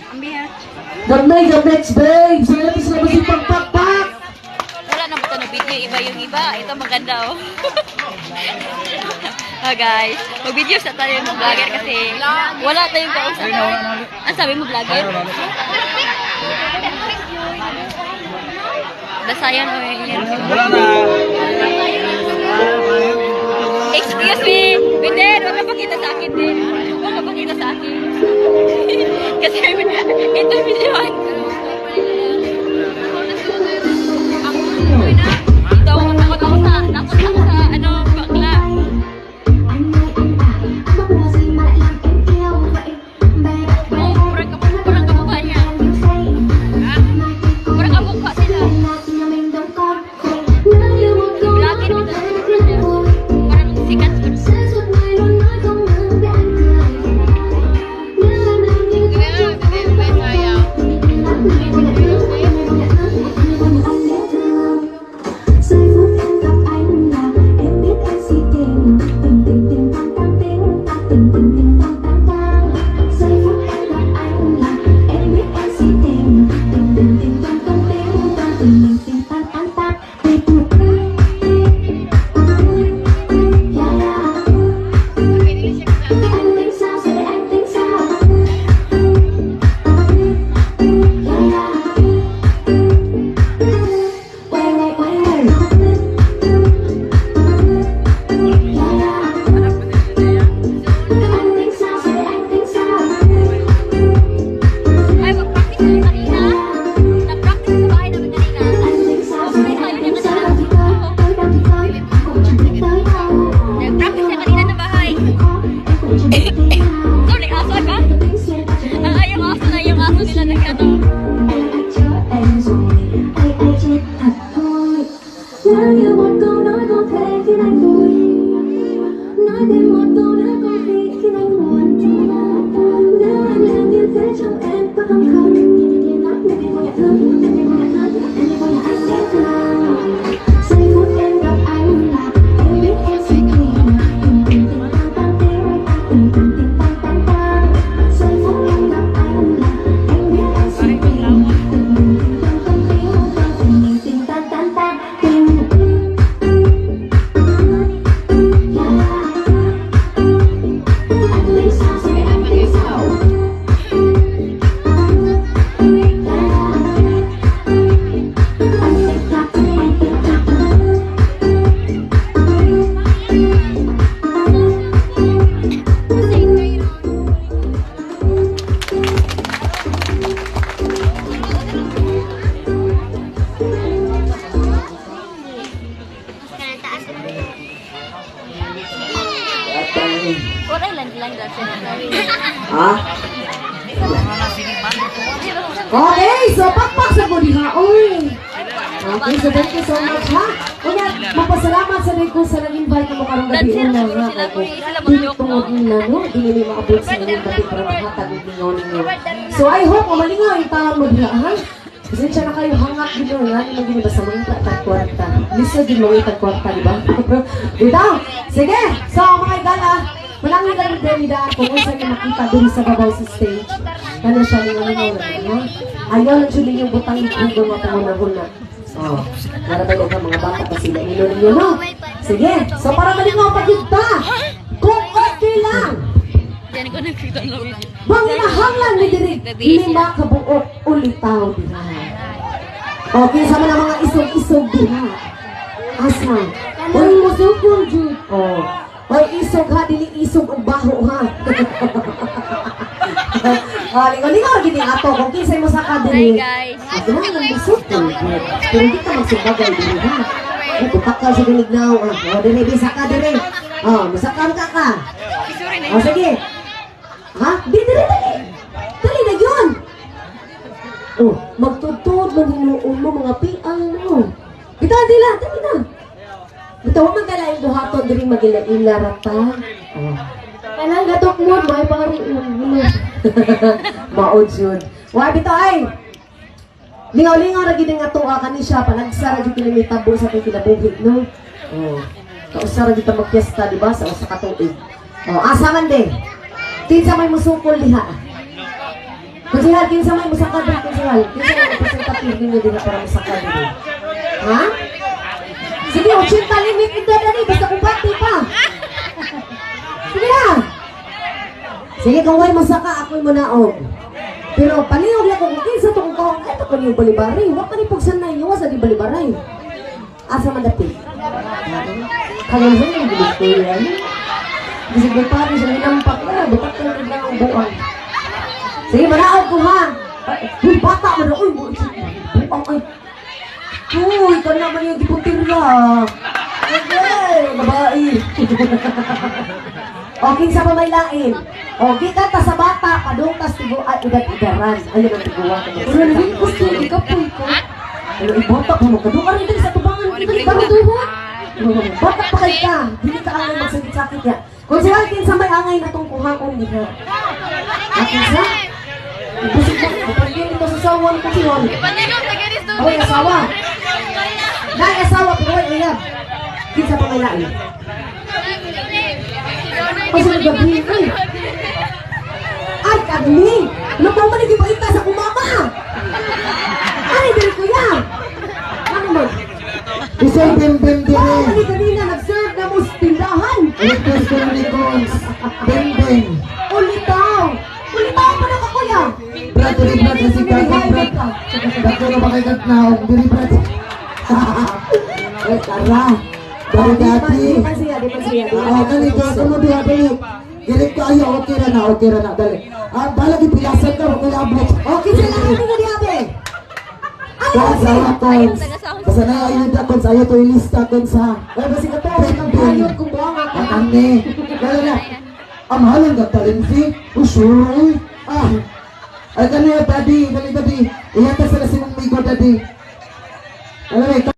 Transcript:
Ambiya. Gamay, babes. Sila pa sila masing pagpakpak. Wala na ba ito na video? Iba yung iba. Ito maganda oh. Oh guys, mag-video sa tayo ng vlogger kasi wala tayong kausap. Ang sabi mo vlogger? Basayan o yan. Wala na. Excuse me! Biden, huwag ka pakita sa akin din. Huwag ka pakita sa akin. Kasi ito videoan. Ito, takot ako sa ano, bakla. Kurang kamukha niya. Kurang kamukha sila. Vlogger ito. Parang sikat. Ha? Okay, so pakpak sa mo diha, oy. Okay, so thank you so much, ha? Kaya, magpasalamat sa rin ko sa nag-invite mo karong gabi una nga. Tungod nila, no? Hindi nila maabot sa naging gabi para mahatag ng ninyo. So I hope, malingaw yung tawag mo diha, ha? Kasi siya na kayo hangat dito, nga, hindi mo ba sa mga itag-kwarta. Lisa din mga itag-kwarta, di ba? Dito, sige! So, mga igala, manangin ka ng Derrida kung saan niya makita dun sa babaw sa stage. Kaya siya ninyo, ayaw lang siya ninyong butang ikong mga panguna-huna. Oh, narabay ka mga bata pa sila ninyo, no? Sige, so para malingaw pa kita, kung okay lang, manginahanglan ni Diri, 5 kabuok ulitaw diha. Okay, sama na mga isog-isog diha. Asa? Uy, musukol, Jud. Oh. Hoy, isog ha, dili isog og baho ha. Lingaw-lingaw gini ato kung kinsay mo sa kadiri. Hi guys. Ako na lang musukol. Pero hindi ka magsubagay diri ha. Butakal sa gilignaw. O, dili bisa ka diri. O, musakam ka. O, sige. Ha? Dili. Dali na yun. Oh, magtutod, maghinuon mo mga piang mo. Bitaw, dila, dali na. Bitaw, magkalaing buhaton, dili magila-ila rata. Oh. Kailang gatok mo, may pari. Maod yun. Why, bitaw ay? Lingaw-lingaw na gini nga tuwa ka ni siya, panagsara dito kilomitabo sa ating kinabuhig, no? Oh. Kausara dito magpiesta, di ba? Sa katuig. Oh, asa man din. Kinsa may musukol diha. Konsihal, kinsa may musakad din, konsihal. Kinsa may representative ninyo din na para musakad din. Ha? Sige, 80 limit ito na rin, basta kumpati pa. Sige na. Sige, kung may masaka, ako'y munaog. Pero paniyog lang kung kinsa itong kahong, ito ka niyo balibaray. Huwag ka ni pagsanay niyo, sa di balibaray. Asa mandapit? Kaya mo yung gusto yan. Kasi kung pari siya ninampak na, butak ka rin lang ang buwan. Sige, manaog ko ha. Uy, bata mo na. Uy, buang ay. Uy, ka naman yung diputirya. Okay, babae. Okay, sa pamailain. Okay ka ta sa bata, padungkas tigo at edad-edaran. Ayun ang tiguan ko. Pero namin gusto, ikapoy ko. Pero ibota pa mo, kadungan rin din sa tubangan. Baru duhon. Bata pa kayo ka. Hindi ka angay magsakit-sakit ya. Kung si Alkin sa may angay na itong kuhaon nila. Akin sa? Ibusik na. Kapagin ito sa sawan ko siyon. Oy, asawa. Nay, asawa. Pero wait, ayab. Kinsa pa may lain. Kasi nagbabihin ko eh. Ay, kagli! Lumaw man nagibagita sa kumama! Ay, dali kuya! Ano mo? Isang bim-bim Oo, dire. kanina nag-serve na mo sa tindahan! Electors Chronicles. Bim-bim. Ulitaw! Ulitaw pa na ka kuya! Brad, diri brad sa sikat. Brad. Dako na ba kay Gatnaw? Diri brad. Eh, tara! Dari dati. Di pa siya, di pa siya. Oh, dali ka mo diha dali. Dili ka ayo, okay ra na dali. Ah, bala gipilasan ka mo kay abot. Okay, sila ka nga di abe! Ay, Kung sa okay! akon. Basta na ayun da kon sa ayo to ilista kon sa. Ay, basi ka to, ang bayot kung buwang ako. Atane. Dali na. Amahalan ka talensi. Usuroy. Ah. Ay dali dadi. Iyan ta sa simong migo dadi. Dali.